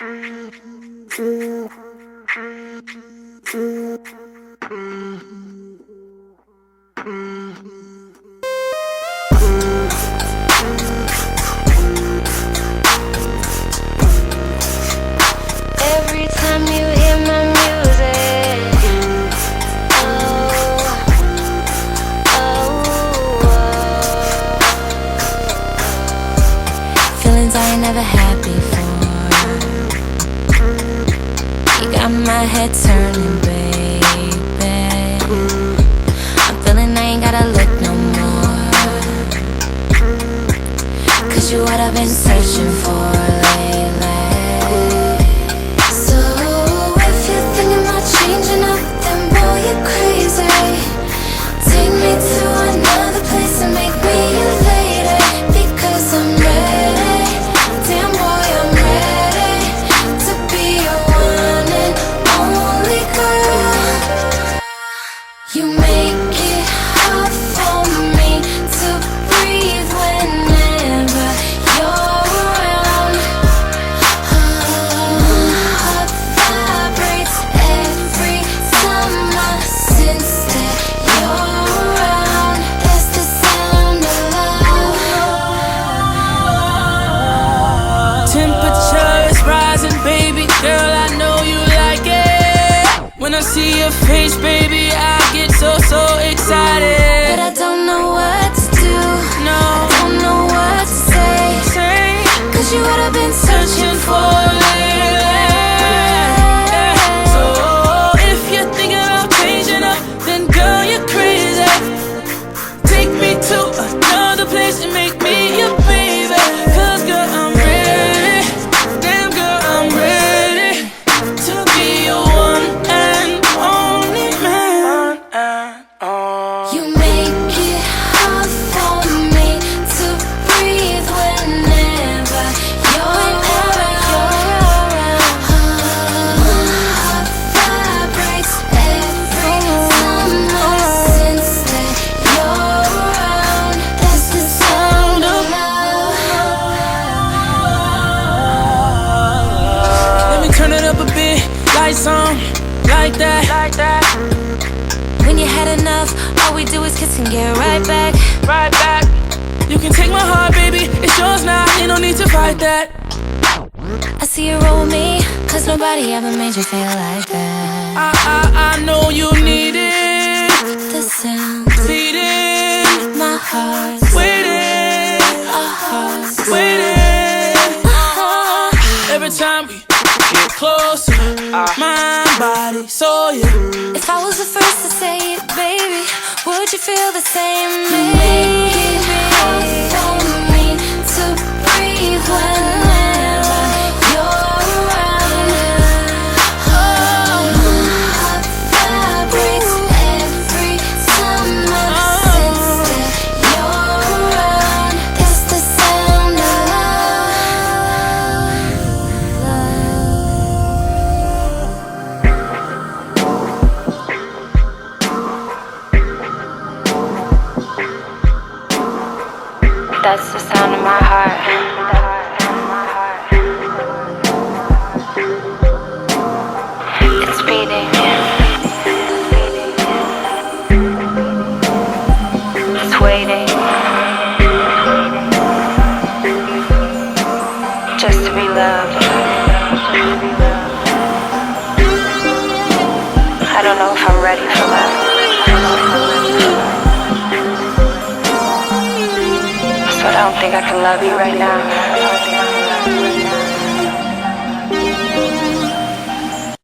Every time you hear my music, feelings I ain't never had before. You got my head turning, baby. I'm feeling I ain't gotta look no more, 'cause you what I've been searching for lately. So if you're thinking about changing up, then boy, you're crazy. Take me to another place and make me your lady, because I'm ready. Damn boy, I'm ready to be your one and only girl. You make it hard for me to breathe whenever you're around. Heart vibrates every time I sense that you're around. That's the sound of love. Temperature is rising, baby girl, I know you like it. When I see your face, baby, I get so excited. But I don't know what to do, No, I don't know what to say, say, 'cause you what I've been searching for lately. so if you're thinking about changing up, then girl, you're crazy. Take me to another place and make me your baby, 'cause girl, I'm ready. Damn girl, I'm ready to be your one and only man. You make it hard for me to breathe whenever you're around. Heart vibrates every time I sense that you're around. That's the sound of love. Let me turn it up a bit, lights on, like that. When you had enough, all we do is kiss and get right back. Right back. You can take my heart, baby, it's yours now, ain't no need to fight that. I see you roll with me, 'cause nobody ever made you feel like that. I know you need it. The sound, Beating, my heart, waiting, our hearts. waiting. Every time we get closer, mind, body, soul, yeah. If I was the first to say it, baby, would you feel the same? Make it hard for me to breathe whenever you're around. Heart vibrates every time I sense that you're around. That's the sound of love. That's the sound of my heart. It's beating. It's waiting. Just to be loved. I don't know if I'm ready for love. So I don't think I can love you right now.